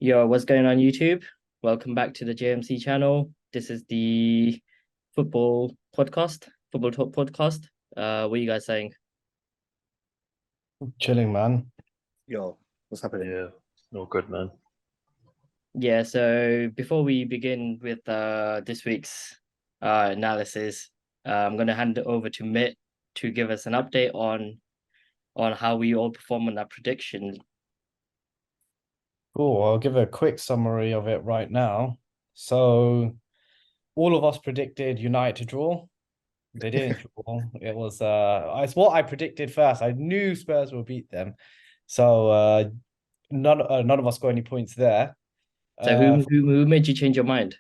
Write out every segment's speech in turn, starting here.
Yo, what's going on YouTube? Welcome back to the JMC channel. This is the football podcast, football talk podcast. What are you guys saying? Chilling, man. Yo, what's happening? Yeah, no good, man. Yeah, so before we begin with this week's analysis, I'm gonna hand it over to Mitt to give us an update on how we all perform on our predictions. Cool. I'll give a quick summary of it right now. So, all of us predicted United to draw. They didn't draw. It's what I predicted first. I knew Spurs would beat them. So, none of us got any points there. So who made you change your mind?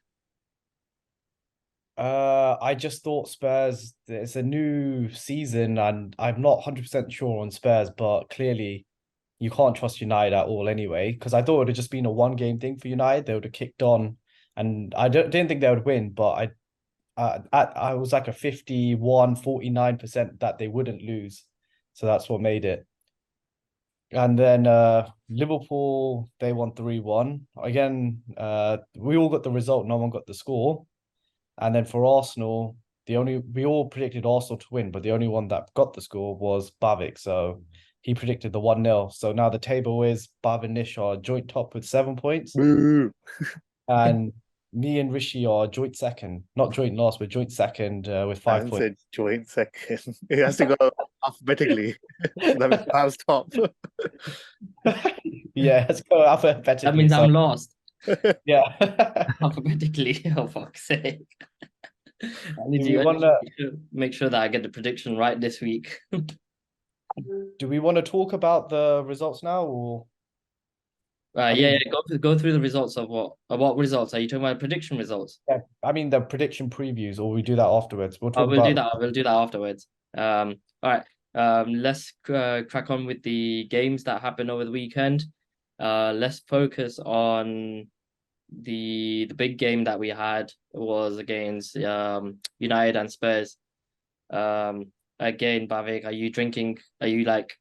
I just thought Spurs, it's a new season, and I'm not 100% sure on Spurs, but clearly you can't trust United at all anyway, because I thought it would have just been a one-game thing for United. They would have kicked on, and didn't think they would win, but I was like a 51-49% that they wouldn't lose. So that's what made it. And then Liverpool, they won 3-1. Again, we all got the result, no one got the score. And then for Arsenal, we all predicted Arsenal to win, but the only one that got the score was Bavik. So he predicted the 1-0. So now the table is Bav and Nish are joint top with 7 points. And me and Rishi are joint second. Not joint last, but joint second with 5 points. Said joint second. It has to go alphabetically. That means Bav's top. Yeah, let's go alphabetically. That means I'm lost Yeah. alphabetically. Oh, fuck's sake. I need Do we to wanna- make sure that I get the prediction right this week. Do we want to talk about the results now, or Yeah, go through the results of what results? Are you talking about prediction results? yeah, I mean the prediction previews, or we do that afterwards? We'll talk We'll do about that. We'll do that afterwards. All right. Let's crack on with the games that happened over the weekend. Let's focus on the big game that we had was against United and Spurs. Again, Bavik, are you drinking? Are you like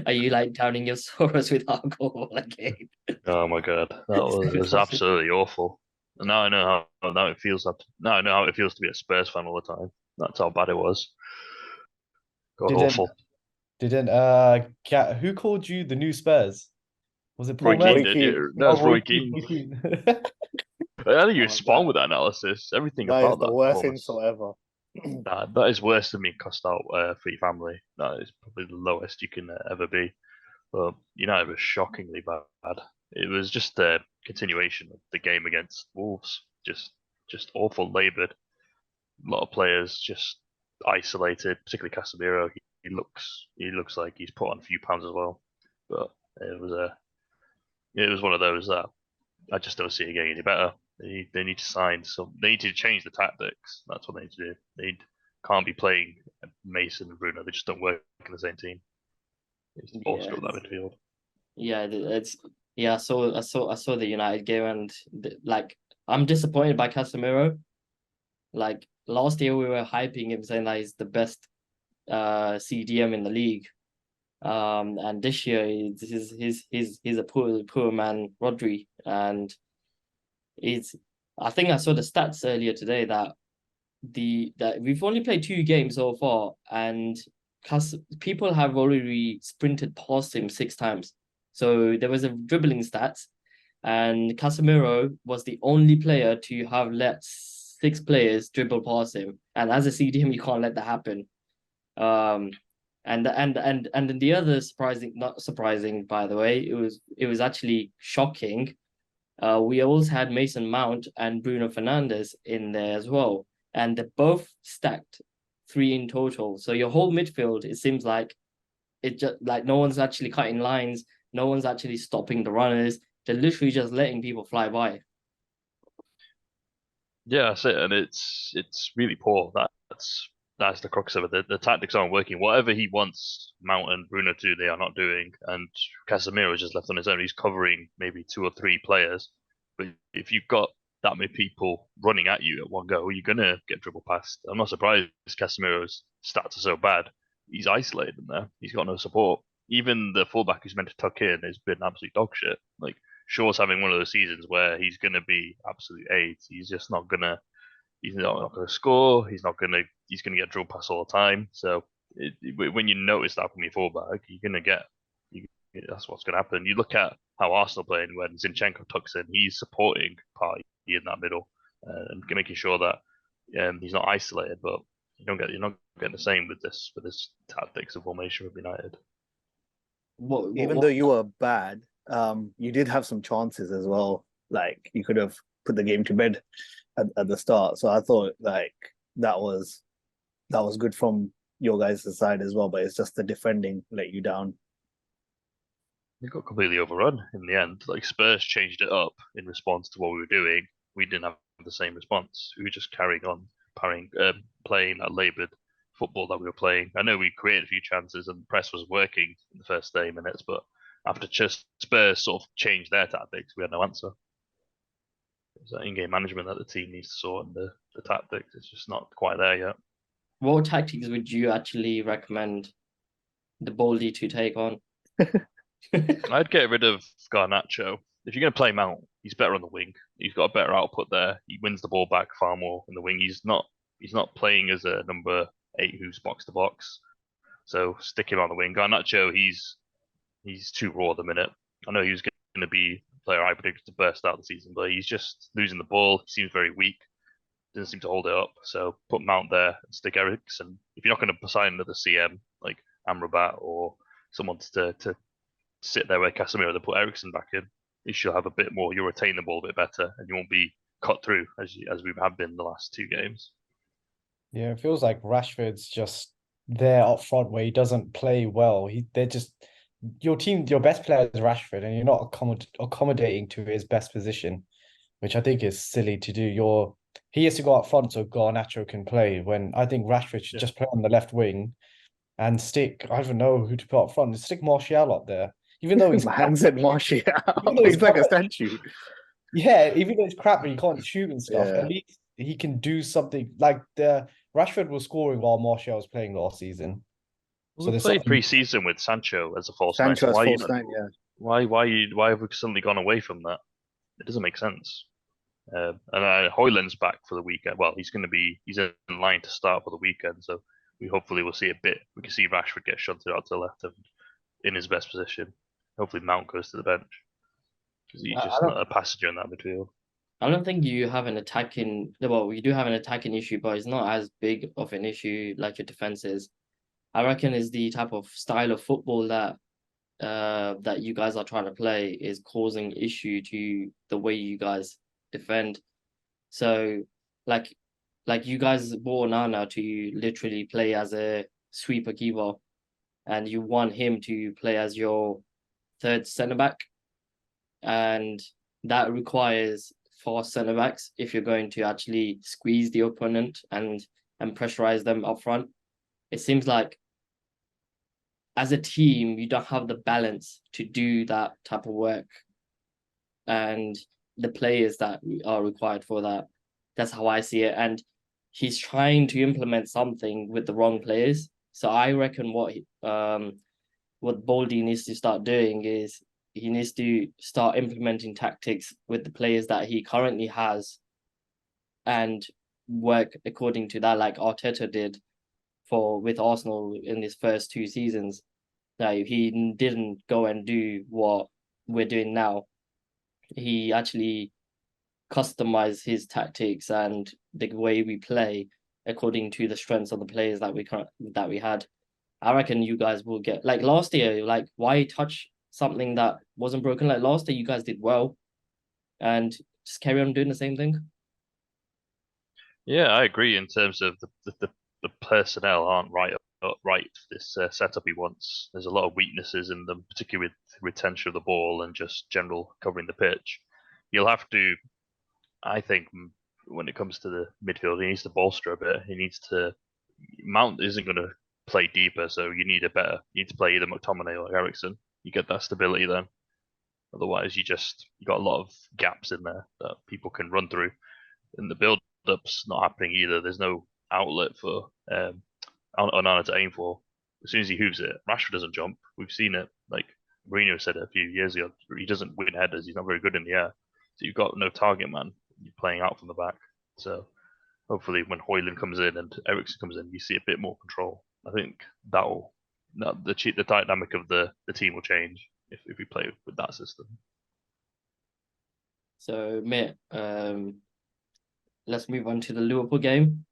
are you like downing your sorrows with alcohol again? Oh my god, it was absolutely awful. And now I know now it feels now I know how it feels to be a Spurs fan all the time. That's how bad it was. God, awful. Who called you the new Spurs? Was it Roy Paul Keane Merson? did. Keane. No, it's Oh, Roy Keane. I think you Oh, spawned with that analysis. Everything That is about the that worst performance. insult ever. That is worse than being cussed out for your family. That is probably the lowest you can ever be. But United was shockingly bad. It was just a continuation of the game against Wolves. Just awful, laboured. A lot of players just isolated, particularly Casemiro. He looks like he's put on a few pounds as well. But it was one of those that I just don't see it getting any better. They need to sign some. They need to change the tactics. That's what they need to do. They can't be playing Mason and Bruno. They just don't work in the same team. It's all screw that midfield. Yeah, I saw the United game and like I'm disappointed by Casemiro. Like last year we were hyping him saying that he's the best CDM in the league. And this year he's a poor man Rodri, and I think I saw the stats earlier today that we've only played 2 games so far, and people have already sprinted past him 6 times. So there was a dribbling stats, and Casemiro was the only player to have let 6 players dribble past him. And as a CDM, you can't let that happen. And then the other not surprising, by the way, it was actually shocking. We also had Mason Mount and Bruno Fernandes in there as well, and they're both stacked 3 in total. So your whole midfield, it seems like it just like no one's actually cutting lines, no one's actually stopping the runners. They're literally just letting people fly by. Yeah, that's it, and it's really poor. That's the crux of it. The tactics aren't working. Whatever he wants Mount and Bruno to do, they are not doing. And Casemiro is just left on his own. He's covering maybe 2 or 3 players. But if you've got that many people running at you at one go, you're gonna get dribbled past. I'm not surprised Casemiro's stats are so bad. He's isolated in there. He's got no support. Even the fullback who's meant to tuck in has been absolute dog shit. Like Shaw's having one of those seasons where he's going to be absolute AIDS. He's just not going to. He's not going to score. He's going to get drilled past all the time. So when you notice that from your fullback, you're going to get. That's what's going to happen. You look at how Arsenal playing when Zinchenko tucks in. He's supporting Partey in that middle and making sure that he's not isolated. But you're not getting the same with this tactics of formation with United. Even though you were bad, you did have some chances as well. Like you could have put the game to bed at the start. So I thought like that was good from your guys' side as well. But it's just the defending let you down. We got completely overrun in the end. Like Spurs changed it up in response to what we were doing. We didn't have the same response. We were just carrying on, playing that laboured football that we were playing. I know we created a few chances and the press was working in the first 30 minutes, but after Spurs sort of changed their tactics, we had no answer. It's that in-game management that the team needs to sort, and the tactics, it's just not quite there yet. What tactics would you actually recommend the Baldy to take on? I'd get rid of Garnacho. If you're going to play Mount, he's better on the wing. He's got a better output there. He wins the ball back far more in the wing. He's not playing as a number 8 who's box to box. So stick him on the wing. Garnacho, he's too raw at the minute. I know he was going to be a player I predicted to burst out the season, but he's just losing the ball. He seems very weak. Doesn't seem to hold it up. So put Mount there and stick Eriksen. If you're not going to sign another CM like Amrabat or someone to sit there where Casemiro, they put Eriksen back in. You should have a bit more. You'll retain the ball a bit better, and you won't be cut through as we have been the last 2 games. Yeah, it feels like Rashford's just there up front where he doesn't play well. They're just your best player is Rashford, and you're not accommodating to his best position, which I think is silly to do. He has to go up front so Garnacho can play. When I think Rashford should just play on the left wing and stick. I don't know who to put up front. Stick Martial up there, even though he's Man said Martial. Even though He's like a statue. Yeah, even though it's crap and he can't shoot and stuff, Yeah. at least he can do something. Like Rashford was scoring while Martial was playing last season. So we played pre-season with Sancho as a false nine. Sancho as false nine, yeah. Why have we suddenly gone away from that? It doesn't make sense. And Højlund's back for the weekend. Well, he's in line to start for the weekend, so we hopefully will see a bit. We can see Rashford get shunted out to the left and in his best position. Hopefully Mount goes to the bench because he's just not a passenger in that midfield. I don't think you have an attacking. Well, you do have an attacking issue, but it's not as big of an issue like your defense is. I reckon is the type of style of football that you guys are trying to play is causing issue to the way you guys defend. So, like you guys bought Nana to literally play as a sweeper keeper, and you want him to play as your third centre back, and that requires fast centre backs if you're going to actually squeeze the opponent and pressurize them up front. It seems like as a team, you don't have the balance to do that type of work. And the players that are required for that, that's how I see it. And he's trying to implement something with the wrong players. So I reckon what Baldy needs to start doing is he needs to start implementing tactics with the players that he currently has and work according to that, like Arteta did with Arsenal in his first 2 seasons. Like he didn't go and do what we're doing now. He actually customized his tactics and the way we play according to the strengths of the players that we had. I reckon you guys will get, like last year, like why touch something that wasn't broken? Like last year you guys did well and just carry on doing the same thing. Yeah, I agree in terms of the personnel aren't right for this setup he wants. There's a lot of weaknesses in them, particularly with retention of the ball and just general covering the pitch. He'll have to, I think, when it comes to the midfield, he needs to bolster a bit. Mount isn't going to play deeper, so you need to play either McTominay or Eriksen. You get that stability then. Otherwise, you got a lot of gaps in there that people can run through. And the build-up's not happening either. There's no outlet for Onana to aim for. As soon as he hooves it, Rashford doesn't jump. We've seen it. Like Mourinho said it a few years ago. He doesn't win headers. He's not very good in the air. So you've got no target man. You're playing out from the back. So hopefully, when Højlund comes in and Eriksen comes in, you see a bit more control. I think the dynamic of the team will change if we play with that system. So, mate, let's move on to the Liverpool game.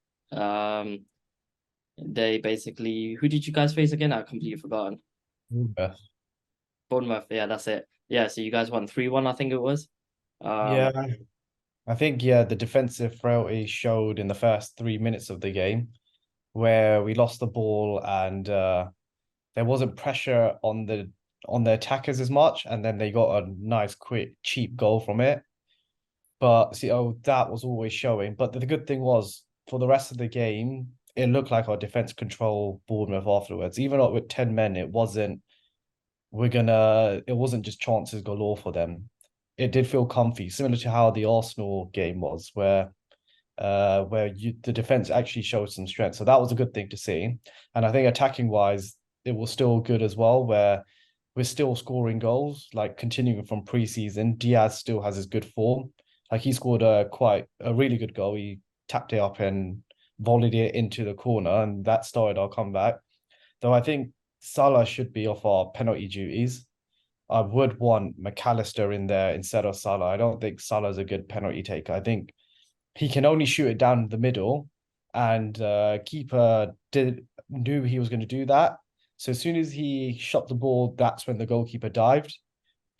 They basically, who did you guys face again? I've completely forgotten. Bournemouth, yeah, that's it. Yeah, so you guys won 3-1, I think it was. Yeah, I think the defensive frailty showed in the first 3 minutes of the game, where we lost the ball and there wasn't pressure on the attackers as much, and then they got a nice, quick, cheap goal from it. But see, that was always showing. But the good thing was, for the rest of the game, it looked like our defense controlled Bournemouth afterwards. Even up with 10 men, it wasn't just chances galore for them. It did feel comfy, similar to how the Arsenal game was, where the defense actually showed some strength. So that was a good thing to see. And I think attacking wise, it was still good as well, where we're still scoring goals, like continuing from preseason. Diaz still has his good form. Like he scored a really good goal. He tapped it up and volleyed it into the corner, and that started our comeback. Though I think Salah should be off our penalty duties. I would want McAllister in there instead of Salah. I don't think Salah's a good penalty taker. I think he can only shoot it down the middle, and keeper knew he was going to do that. So as soon as he shot the ball, that's when the goalkeeper dived.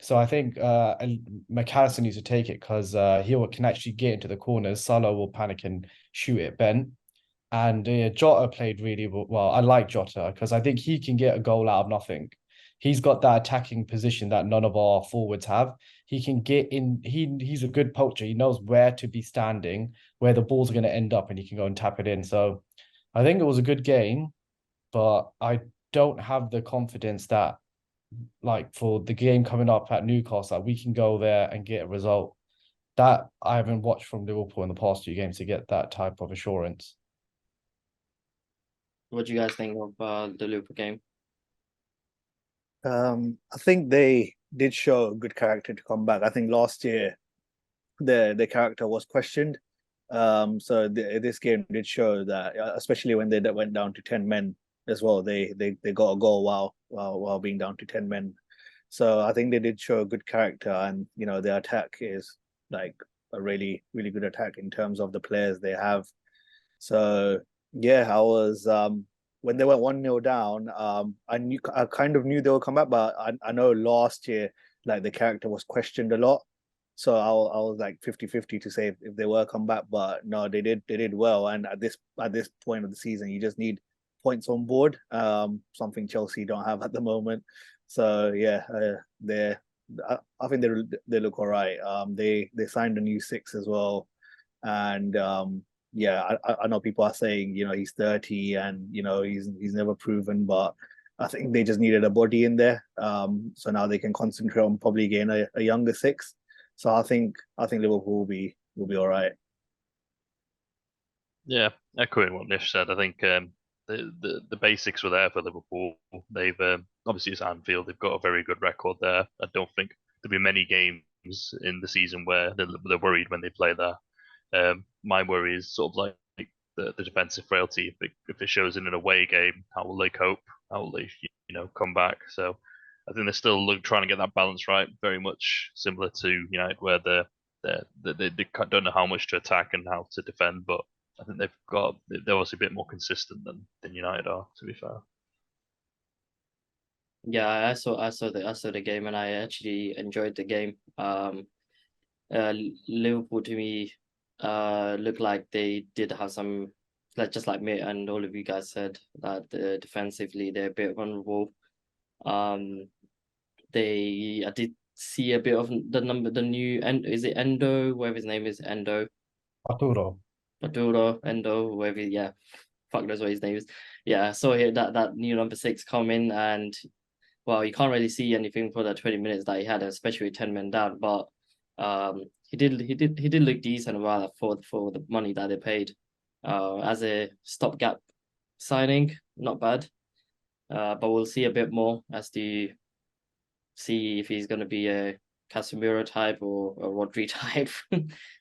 So I think McAllister needs to take it because he can actually get into the corners. Salah will panic and shoot it bent. And Jota played really well. I like Jota because I think he can get a goal out of nothing. He's got that attacking position that none of our forwards have. He can get in. He's a good poacher. He knows where to be standing, where the balls are going to end up, and he can go and tap it in. So I think it was a good game, but I don't have the confidence that, like, for the game coming up at Newcastle, that we can go there and get a result. That I haven't watched from Liverpool in the past 2 games to get that type of assurance. What do you guys think of the Liverpool game? I think they did show a good character to come back. I think last year the character was questioned. So this game did show that, especially when they went down to 10 men as well. They got a goal while being down to 10 men. So I think they did show a good character, and their attack is like a really, really good attack in terms of the players they have. So yeah, I was when they went 1-0 down, I kind of knew they would come back, but I know last year, like, the character was questioned a lot. So I was like 50-50 to say if they were come back, but no, they did well. And at this point of the season, you just need points on board, something Chelsea don't have at the moment. So yeah, I think they look all right. They signed a new 6 as well, and yeah, I know people are saying he's 30 and he's never proven, but I think they just needed a body in there. So now they can concentrate on probably getting a younger 6. So I think Liverpool will be all right. Yeah, echoing what Nish said, I think the basics were there for Liverpool. They've obviously, it's Anfield. They've got a very good record there. I don't think there'll be many games in the season where they're worried when they play there. My worry is sort of like the defensive frailty. If it shows in an away game, how will they cope? How will they come back? So I think they're still trying to get that balance right. Very much similar to United, where they don't know how much to attack and how to defend, but I think they're obviously a bit more consistent than United are, to be fair. Yeah, I saw the game and I actually enjoyed the game. Liverpool to me looked like they did have some, like, just like me and all of you guys said, that defensively they're a bit vulnerable. I did see a bit of the new is it Endo, whatever his name is, Arturo, Endo, whatever, yeah, fuck knows what his name is. Yeah, so that new number 6 come in, and well, you can't really see anything for the 20 minutes that he had, especially with 10 men down, but he did look decent about for the money that they paid. As a stopgap signing, not bad. But we'll see a bit more as the see if he's going to be a Casemiro type or a Rodri type,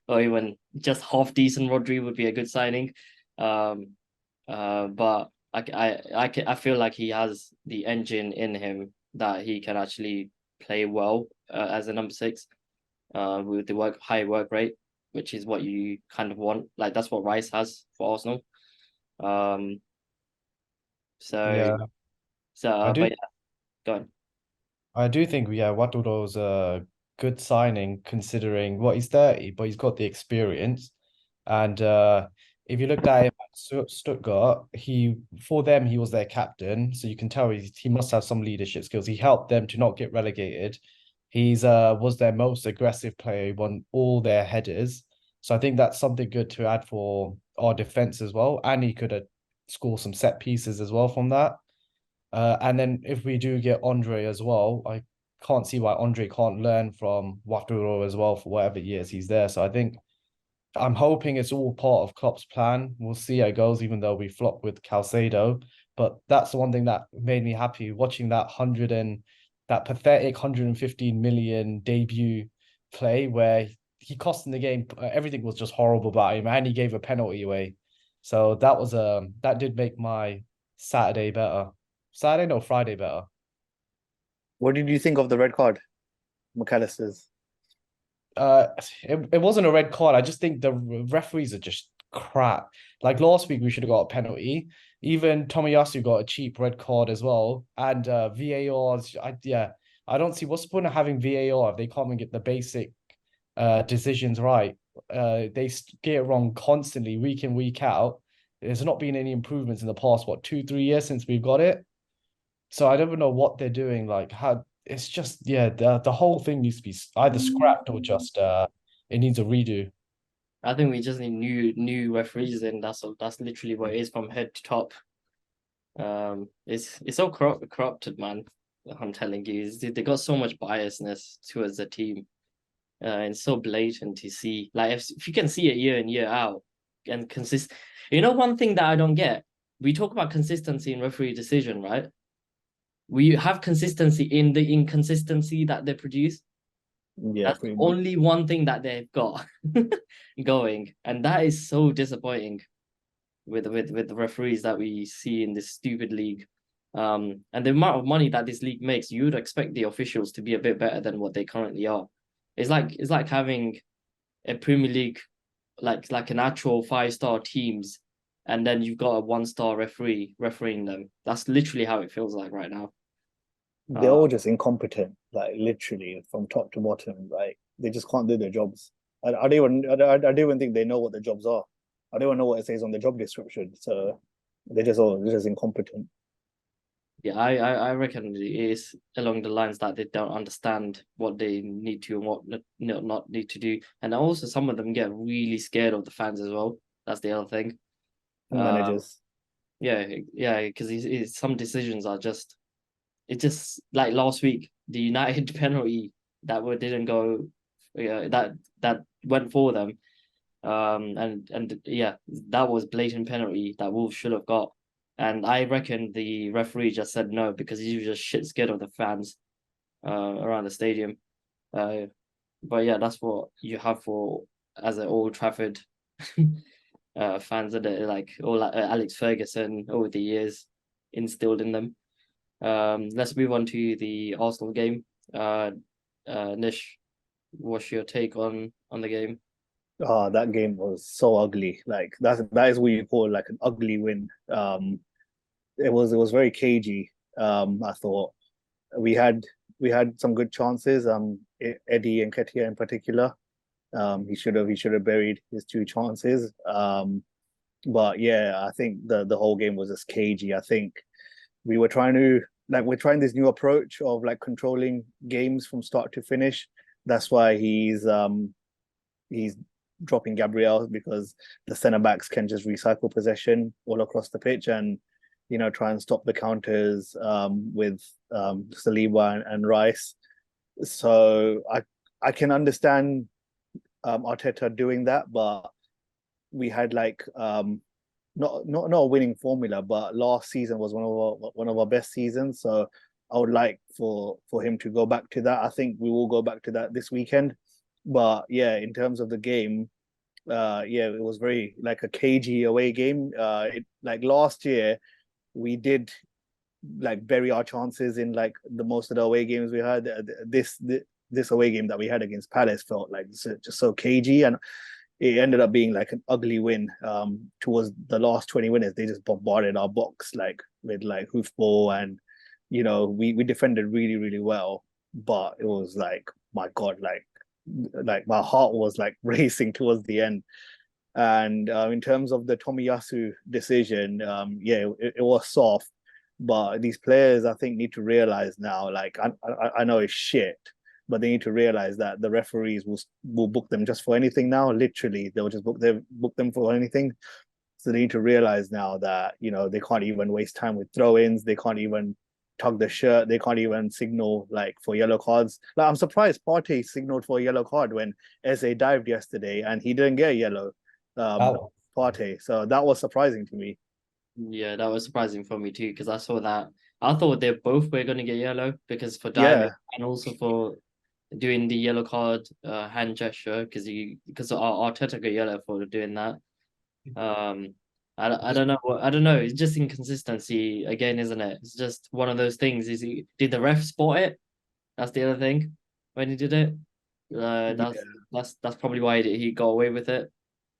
or even just half decent Rodri would be a good signing. But I feel like he has the engine in him that he can actually play well as a number 6, with the high work rate, which is what you kind of want. Like that's what Rice has for Arsenal. Yeah, But yeah, go on. I do think Waturo's a good signing considering what he's 30, but he's got the experience. And if you looked at him at Stuttgart, he was their captain, so you can tell he must have some leadership skills. He helped them to not get relegated. He's was their most aggressive player. He won all their headers, so I think that's something good to add for our defense as well. And he could have scored some set pieces as well from that. And then if we do get Andre as well, I can't see why Andre can't learn from Waturo as well for whatever years he's there. So I think I'm hoping it's all part of Klopp's plan. We'll see how it goes, even though we flopped with Calcedo. But that's the one thing that made me happy watching that pathetic 115 million debut play where he cost in the game. Everything was just horrible about him, and he gave a penalty away. So that did make my Saturday better. Saturday, no, Friday better. What did you think of the red card, McAllister's? It wasn't a red card. I just think the referees are just crap. Like last week, we should have got a penalty. Even Tomiyasu got a cheap red card as well. And VAR, I don't see what's the point of having VAR if they can't even get the basic decisions right. They get it wrong constantly, week in, week out. There's not been any improvements in the past, 2-3 years since we've got it. So I don't know what they're doing. Like how it's just the whole thing needs to be either scrapped or just it needs a redo. I think we just need new referees, and that's literally what it is from head to top. It's so corrupted, man. I'm telling you, they got so much biasness towards the team, and so blatant to see. Like if you can see it year in year out and consist. You know, one thing that I don't get. We talk about consistency in referee decision, right? We have consistency in the inconsistency that they produce. Yeah, That's only one thing that they've got going, and that is so disappointing with the referees that we see in this stupid league. And the amount of money that this league makes, you would expect the officials to be a bit better than what they currently are. It's like having a Premier League, like an actual 5-star teams, and then you've got a 1-star referee refereeing them. That's literally how it feels like right now. They're all just incompetent, like literally from top to bottom. Like they just can't do their jobs. I don't even think they know what their jobs are. I don't even know what it says on the job description. So they're just incompetent. Yeah, I reckon it is along the lines that they don't understand what they need to and what not need to do. And also some of them get really scared of the fans as well. That's the other thing. Managers. Yeah, because some decisions are just, it's just like last week, the United penalty that didn't go, that went for them. And yeah, that was blatant penalty that Wolves should have got. And I reckon the referee just said no because he was just shit scared of the fans around the stadium. But yeah, that's what you have for as an Old Trafford fans, that like all like Alex Ferguson over the years instilled in them. Let's move on to the Arsenal game. Nish, what's your take on the game? That game was so ugly. Like that is what you call like an ugly win. It was very cagey. I thought we had some good chances. Eddie Nketiah in particular. He should have buried his 2 chances. But yeah, I think the whole game was just cagey. I think we're trying this new approach of like controlling games from start to finish. That's why he's dropping Gabriel, because the centre backs can just recycle possession all across the pitch and try and stop the counters with Saliba and Rice. So I can understand Arteta doing that, but we had like not a winning formula, but last season was one of our best seasons. So I would like for him to go back to that. I think we will go back to that this weekend. But yeah, in terms of the game, yeah, it was very like a cagey away game. Like last year, we did like bury our chances in like the most of the away games we had. This away game that we had against Palace felt like just so cagey, and it ended up being like an ugly win. Towards the last 20 minutes, they just bombarded our box like with like hoofball, and we defended really really well, but it was like, my God, like my heart was like racing towards the end. And in terms of the Tomiyasu decision, yeah, it was soft, but these players I think need to realize now, like I know it's shit, but they need to realize that the referees will book them just for anything now. Literally, they'll just book them for anything. So they need to realize now that they can't even waste time with throw-ins. They can't even tug the shirt. They can't even signal like for yellow cards. Like, I'm surprised Partey signaled for a yellow card when SA dived yesterday and he didn't get a yellow. Partey. So that was surprising to me. Yeah, that was surprising for me too, because I saw that. I thought they both were going to get yellow, because for diving and also for doing the yellow card hand gesture, because Arteta got yellow for doing that. I don't know. I don't know. It's just inconsistency again, isn't it? It's just one of those things. Did the ref spot it? That's the other thing when he did it. That's probably why he got away with it.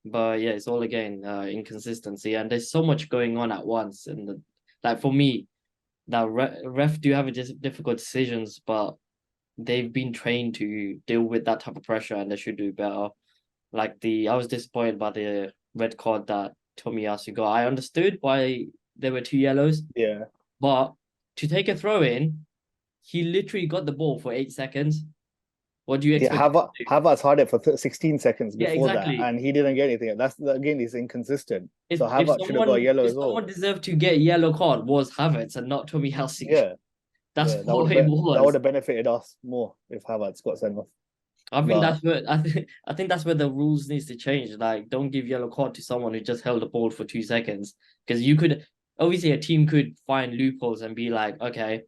But yeah, it's all again inconsistency, and there's so much going on at once. And like for me, that ref do have difficult decisions, but they've been trained to deal with that type of pressure, and they should do better. I was disappointed by the red card that Tomiyasu got. I understood why there were 2 yellows. Yeah. But to take a throw in, he literally got the ball for 8 seconds. What do you expect? Havertz had it for 16 seconds before exactly. that, and he didn't get anything. That's again, he's inconsistent. So Havertz should have got a yellow as well. Someone deserved to get a yellow card was Havertz and not Tomiyasu. Yeah, that's what it was. That would have benefited us more if Havertz got sent off. I think that's where the rules needs to change. Like, don't give yellow card to someone who just held the ball for 2 seconds, because you could obviously a team could find loopholes and be like, okay,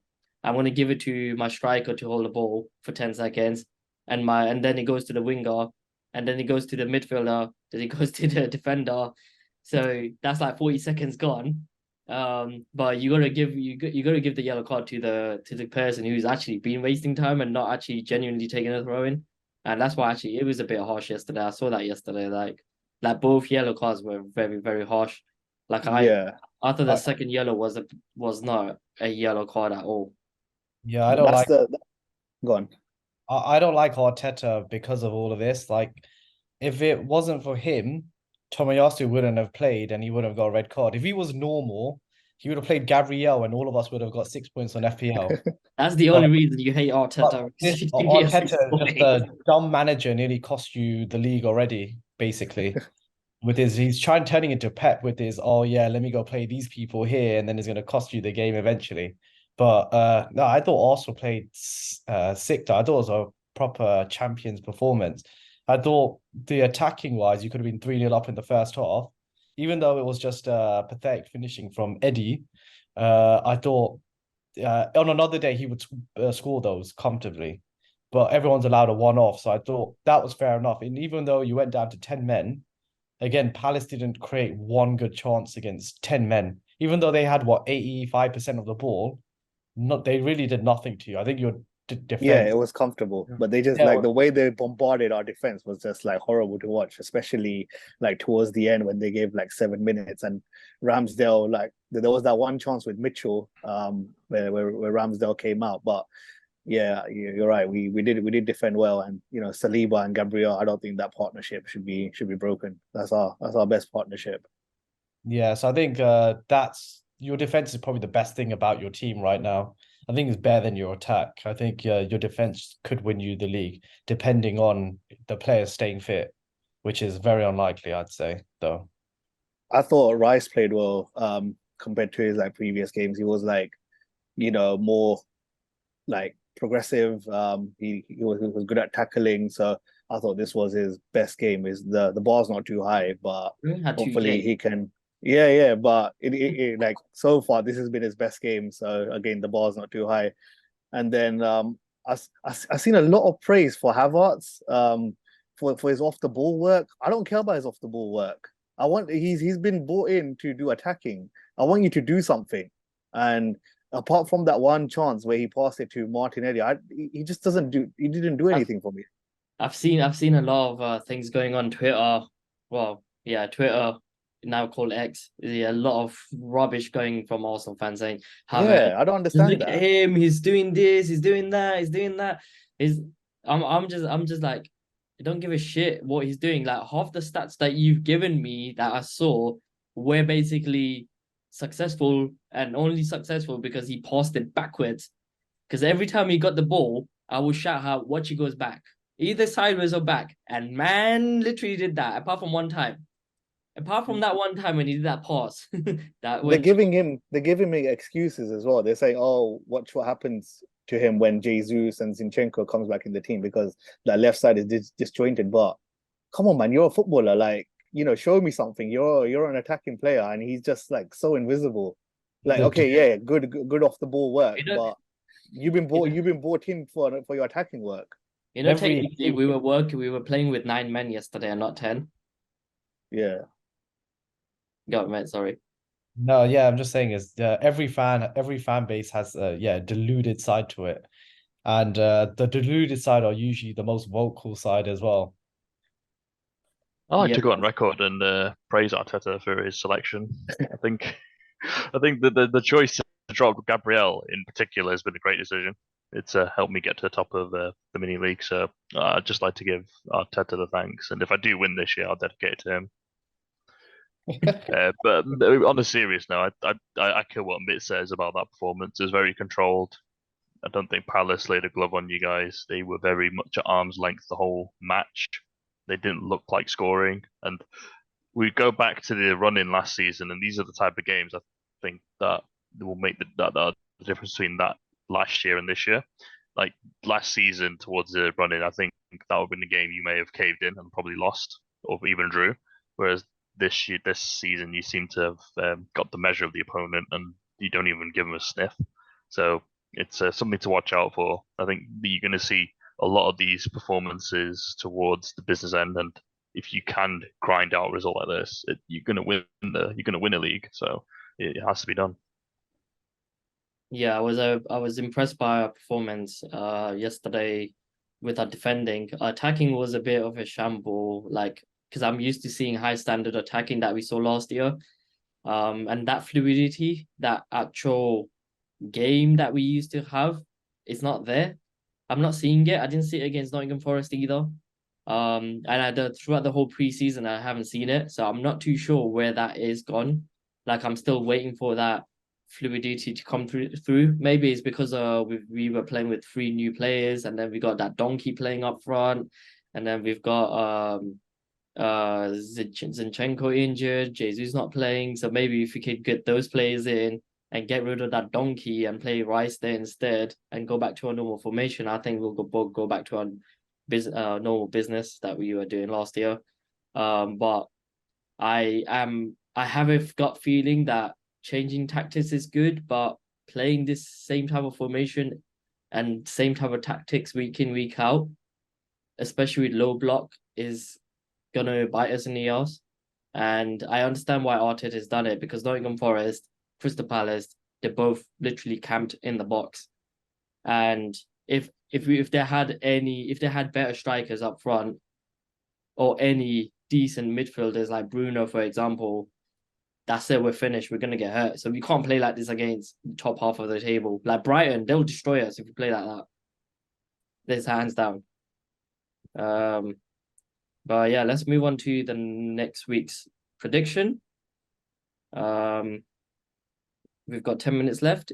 I'm going to give it to my striker to hold the ball for 10 seconds, and then it goes to the winger, and then it goes to the midfielder, then it goes to the defender. So that's like 40 seconds gone. But you gotta give the yellow card to the person who's actually been wasting time and not actually genuinely taking a throw in. And that's why actually it was a bit harsh yesterday. I saw that yesterday. Like both yellow cards were very, very harsh. I thought the second yellow was not a yellow card at all. Yeah, I don't like. Go on. I don't like Arteta because of all of this. Like, if it wasn't for him, Tomiyasu wouldn't have played and he wouldn't have got a red card. If he was normal, he would have played Gabriel and all of us would have got 6 points on FPL. That's the only reason you hate Arteta. Arteta, just a dumb manager, nearly cost you the league already, basically. He's turning into Pep with his, oh yeah, let me go play these people here, and then it's going to cost you the game eventually. But no, I thought Arsenal played sick. I thought it was a proper Champions performance. I thought the attacking wise, you could have been 3-0 up in the first half, even though it was just pathetic finishing from Eddie. I thought on another day he would score those comfortably, but everyone's allowed a one-off. So I thought that was fair enough. And even though you went down to 10 men, again, Palace didn't create one good chance against 10 men, even though they had 85% of the ball. They really did nothing to you. I think your defense. Yeah, it was comfortable, but they just the way they bombarded our defense was just like horrible to watch, especially like towards the end when they gave like 7 minutes and Ramsdale, like there was that one chance with Mitchell, where Ramsdale came out. But yeah, you're right. We did defend well, and Saliba and Gabriel. I don't think that partnership should be broken. That's our best partnership. Yeah, so I think that's. Your defense is probably the best thing about your team right now. I think it's better than your attack. I think your defense could win you the league, depending on the players staying fit, which is very unlikely, I'd say, though. I thought Rice played well compared to his previous games. He was more progressive. He was good at tackling. So I thought this was his best game. The bar's not too high, but hopefully he can. Yeah, but like so far this has been his best game. So again, the bar's not too high. And then I've seen a lot of praise for Havertz for his off the ball work. I don't care about his off the ball work. He's been brought in to do attacking. I want you to do something. And apart from that one chance where he passed it to Martinelli, he just he didn't do anything for me. I've seen a lot of things going on Twitter. Well, yeah, Twitter now called X. Yeah, a lot of rubbish going from Arsenal fans saying, Yeah, I don't understand look that. at him, he's doing this, he's doing that, he's doing that. I'm just like, I don't give a shit what he's doing. Like half the stats that you've given me that I saw were basically successful and only successful because he passed it backwards. Because every time he got the ball, I would shout out, watch he goes back. Either sideways or back. And man literally did that, apart from one time. Apart from that one time when he did that pass. They're giving him excuses as well. They're saying, "Oh, watch what happens to him when Jesus and Zinchenko comes back in the team because that left side is disjointed." But come on, man, you're a footballer. Like, show me something. You're an attacking player, and he's just like so invisible. Like, okay, yeah, good off the ball work, but you've been bought in for your attacking work. Technically, we were playing with 9 men yesterday and not 10. Yeah. Go on, mate, sorry. No, yeah, I'm just saying is every fan base has a deluded side to it. And the deluded side are usually the most vocal side as well. I like to go on record and praise Arteta for his selection. I think the choice to drop Gabriel in particular has been a great decision. It's helped me get to the top of the mini league. So I'd just like to give Arteta the thanks. And if I do win this year, I'll dedicate it to him. But on a serious note, I echo what Mitt says about that performance. It was very controlled. I don't think Palace laid a glove on you guys. They were very much at arm's length the whole match. They didn't look like scoring. And we go back to the run-in last season, and these are the type of games I think that will make the difference between that last year and this year. Like last season towards the run-in, I think that would have been the game you may have caved in and probably lost or even drew. Whereas this season, you seem to have got the measure of the opponent and you don't even give them a sniff. So it's something to watch out for. I think you're going to see a lot of these performances towards the business end, and if you can grind out a result like this, you're going to win a league. So it has to be done. Yeah, I was impressed by our performance yesterday with our defending. Attacking was a bit of a shamble, like because I'm used to seeing high standard attacking that we saw last year. And that fluidity, that actual game that we used to have is not there. I'm not seeing it. I didn't see it against Nottingham Forest either. And throughout the whole preseason, I haven't seen it. So I'm not too sure where that is gone. Like I'm still waiting for that fluidity to come through. Maybe it's because we were playing with 3 new players, and then we got that donkey playing up front, and then we've got Zinchenko injured, Jesus not playing. So maybe if we could get those players in and get rid of that donkey and play Rice there instead and go back to our normal formation, I think we'll go back to our normal business that we were doing last year. But I have a gut feeling that changing tactics is good, but playing this same type of formation and same type of tactics week in, week out, especially with low block, is gonna bite us in the ass. And I understand why Arteta has done it, because Nottingham Forest, Crystal Palace, they're both literally camped in the box. And if they had better strikers up front, or any decent midfielders like Bruno, for example, that's it, we're finished. We're gonna get hurt. So we can't play like this against the top half of the table. Like Brighton, they'll destroy us if we play like that. There's hands down. But yeah, let's move on to the next week's prediction. We've got 10 minutes left.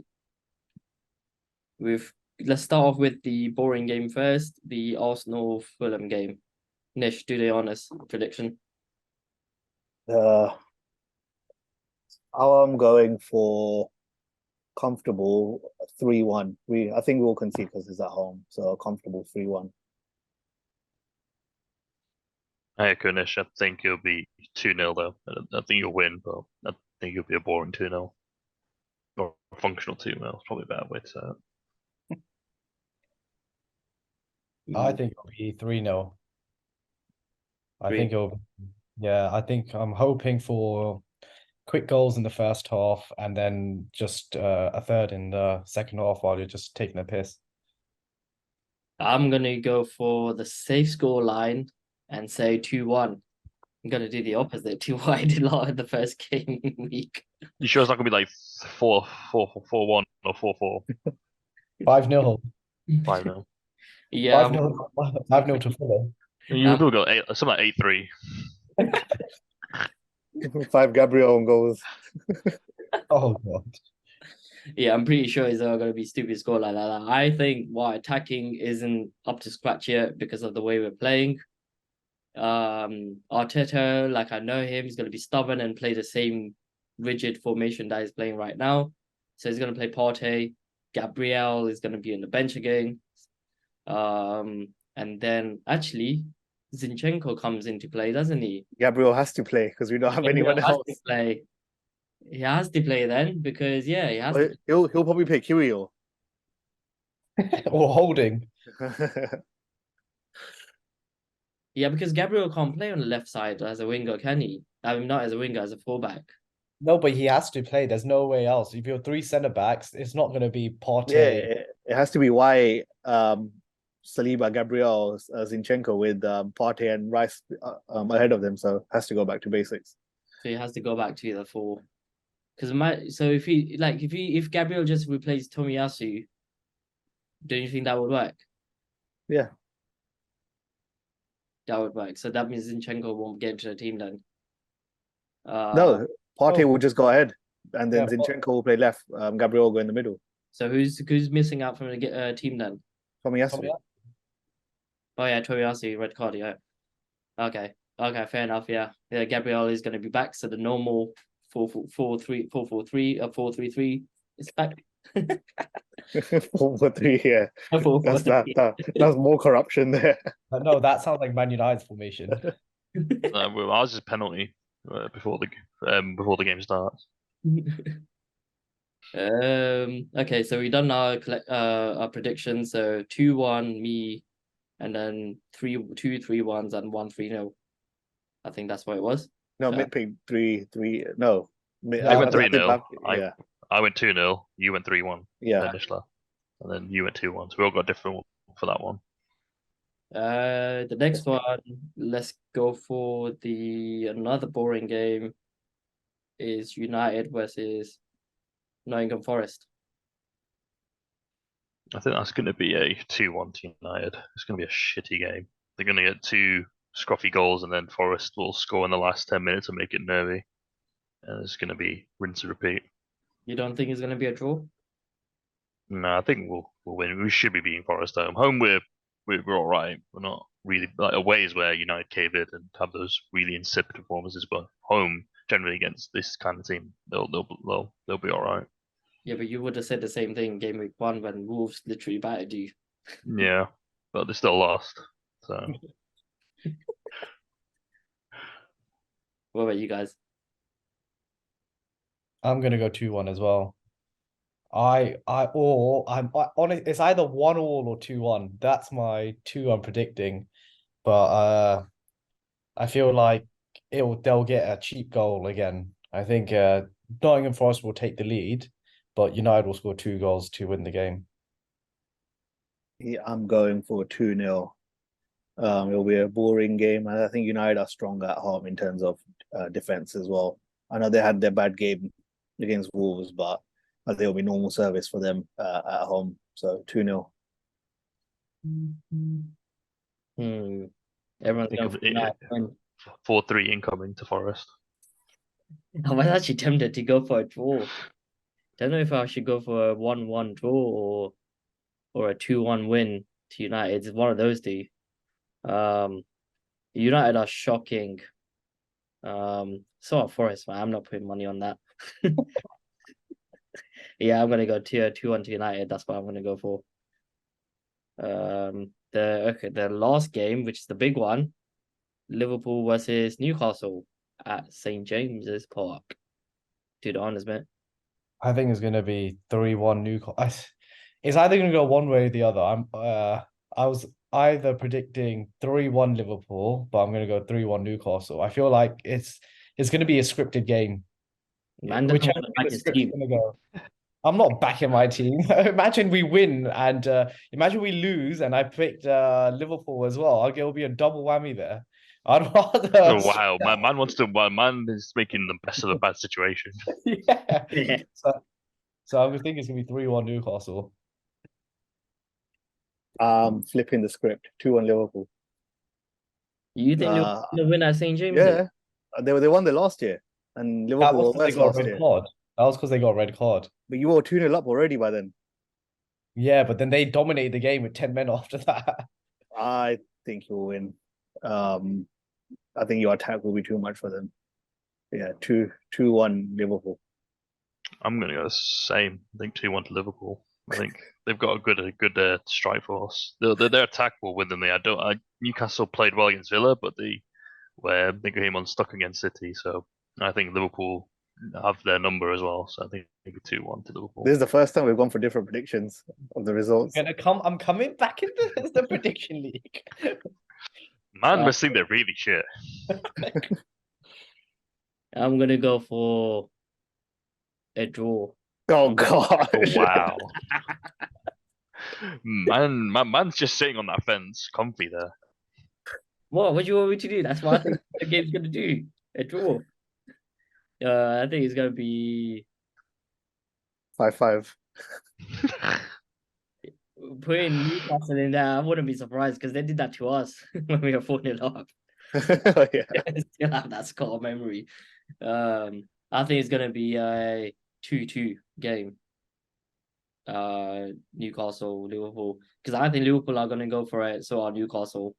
Let's start off with the boring game first, the Arsenal Fulham game. Nish, do the honors prediction. I'm going for comfortable 3-1. I think we'll concede because it's at home, so comfortable 3-1. Hey, Kunish, I think it'll be 2-0 though. I think you'll win, but I think it'll be a boring 2-0. Or a functional 2-0. It's probably a better way to say it. I think it'll be 3-0. I Three. think it'll, yeah, I think I'm hoping for quick goals in the first half and then just a third in the second half while you're just taking a piss. I'm gonna go for the safe score line and say 2-1. I'm gonna do the opposite to what I did in the first game week. You sure it's not gonna be like 4-1 or 4-4? 5-0. 5-0. Yeah, 5-0. 5-0 to Fulham. You will go something like 8-3. 5 Gabriel goals. Oh god. yeah, I'm pretty sure it's not gonna be stupid score like that. I think what attacking isn't up to scratch yet because of the way we're playing. Arteta, like I know him, he's gonna be stubborn and play the same rigid formation that he's playing right now. So he's gonna play Partey. Gabriel is gonna be on the bench again. And then actually Zinchenko comes into play, doesn't he? Gabriel has to play because we don't have Gabriel anyone has else. to play. He has to play then because yeah, he has Well, to. he'll probably play Kirill. Or holding. Yeah, because Gabriel can't play on the left side as a winger, can he? I mean, not as a winger, as a fullback. No, but he has to play. There's no way else. If you're 3 centre-backs, it's not going to be Partey. Yeah, it has to be why Saliba, Gabriel, Zinchenko with Partey and Rice ahead of them. So has to go back to basics. So he has to go back to the four. Because so if Gabriel just replaced Tomiyasu, don't you think that would work? Yeah. That would work. So that means Zinchenko won't get into the team then. No, Partey will just go ahead, and then Yeah, Zinchenko will play left. Gabriel will go in the middle. So who's missing out from the team then? Tomiyasu. Oh yeah, Tomiyasu, red card, yeah. Okay, fair enough. Yeah, Gabriel is going to be back. So the normal 4-4-3, 4-3-3 is back. 4-4-3, yeah. 4-4-3. That's more corruption there. No, that sounds like Man United's formation. Well, ours is penalty before the game starts. Okay, so we done our predictions. So 2-1 me, and then 2 3-1s and 1 3-0. I think that's what it was. No, mid pick 3-3. No, I went 3-0. Yeah, I went 2-0. You went 3-1. yeah. Initially, and then you went 2-1. So we all got different one for that one. The next one, let's go for another boring game. Is United versus Nottingham Forest. I think that's going to be a 2-1 to United. It's going to be a shitty game. They're going to get 2 scruffy goals, and then Forest will score in the last 10 minutes and make it nervy. And it's going to be rinse and repeat. You don't think it's going to be a draw? No, I think we'll win. We should be beating Forest at home. Home, we're all right. We're not really like away is where United cave in and have those really insipid performances. But home, generally against this kind of team, they'll be all right. Yeah, but you would have said the same thing game week 1 when Wolves literally battered you. Yeah, but they still lost. So What about you guys? I'm gonna go 2-1 as well. I'm honest. It's either 1-1 or 2-1. That's my 2 I'm predicting. But I feel like they'll get a cheap goal again. I think Nottingham Forest will take the lead, but United will score 2 goals to win the game. Yeah, I'm going for 2-0. It'll be a boring game, and I think United are stronger at home in terms of defense as well. I know they had their bad game against Wolves, but I think it'll be normal service for them at home. So 2-0. Everyone's going for United. 4-3 incoming to Forest. I was actually tempted to go for a draw. Don't know if I should go for a 1-1 draw or a 2-1 win to United. It's one of those two. United are shocking. So are Forest, man. I'm not putting money on that. Yeah, I'm gonna go 2-1 to United. That's what I'm gonna go for. The last game, which is the big one, Liverpool versus Newcastle at St. James's Park. Do the honors, mate. I think it's gonna be 3-1 Newcastle. It's either gonna go one way or the other. I was either predicting 3-1 Liverpool, but I'm gonna go 3-1 Newcastle. I feel like it's gonna be a scripted game. Man doesn't Whichever want to way back the his script's team. gonna go. I'm not backing my team. Imagine we win and imagine we lose and I picked Liverpool as well. It'll be a double whammy there. I'd rather Oh, wow, man wants to. Man is making the best of a bad situation. yeah. Yeah. So I would think it's gonna be 3-1 Newcastle. Flipping the script, 2-1 Liverpool. You think Liverpool will win at St. James's? Yeah, they won the last year, and That Liverpool was were because they worse got a last red year. card. That was because they got a red card. But you were 2-0 up already by then. Yeah, but then they dominated the game with 10 men after that. I think you'll win. I think your attack will be too much for them. Yeah, 2-1 Liverpool. I'm gonna go the same. I think 2-1 to Liverpool. I think they've got a good strike force. Their attack will win them. Newcastle played well against Villa, but they came unstuck against City. So I think Liverpool have their number as well. So I think maybe 2-1 to Liverpool. This is the first time we've gone for different predictions of the results. I'm coming back into the prediction league. Man must think they're really shit. I'm gonna go for a draw. Oh God! Oh, wow. Man's just sitting on that fence, comfy there. What do you want me to do? That's what I think the game's gonna do. A draw. I think it's gonna be 5-5. putting Newcastle in there. I wouldn't be surprised because they did that to us when we were 4-0 up. Yeah. I still have that score memory. I think it's gonna be a 2-2 game. Newcastle, Liverpool. Because I think Liverpool are gonna go for it, so are Newcastle.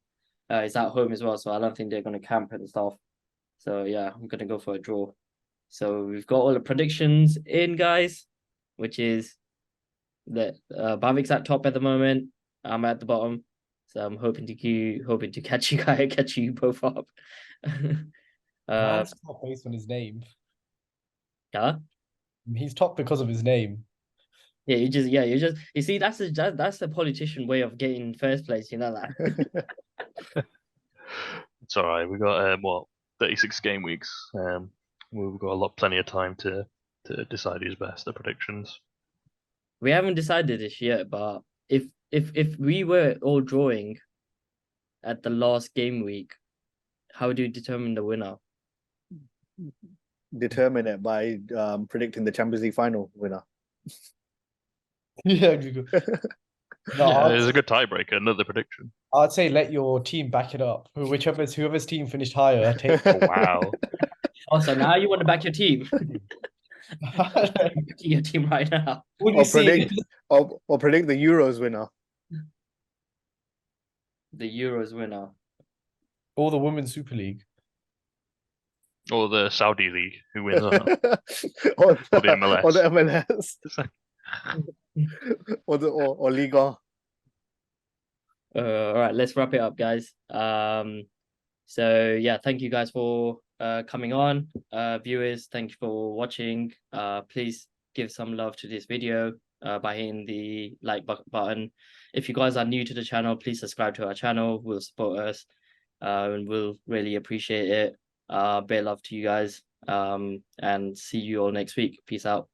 It's at home as well, so I don't think they're gonna camp and stuff. So yeah, I'm gonna go for a draw. So we've got all the predictions in, guys, which is that Bavik's at top at the moment. I'm at the bottom. So I'm hoping to catch you both up. Man's top based on his name. Yeah. He's top because of his name. Yeah, you see, that's a politician way of getting first place, you know that. It's all right. We got 36 game weeks. We've got plenty of time to decide who's best. The predictions. We haven't decided this yet, but if we were all drawing at the last game week, how do you determine the winner? Determine it by predicting the Champions League final winner. Yeah. No, It's a good tiebreaker. Another prediction. I'd say let your team back it up. Whoever's team finished higher, take. Oh, wow. Also, now you want to back your team. Your team right now. Or predict the Euros winner. The Euros winner. Or the Women's Super League. Or the Saudi League, who wins that? or the MLS. Or the MLS. or Liga. All right, let's wrap it up, guys. So yeah, thank you guys for coming on. Viewers, thank you for watching. Please give some love to this video by hitting the like button. If you guys are new to the channel, please subscribe to our channel. Will support us, and we'll really appreciate it. Big love to you guys. And see you all next week. Peace out.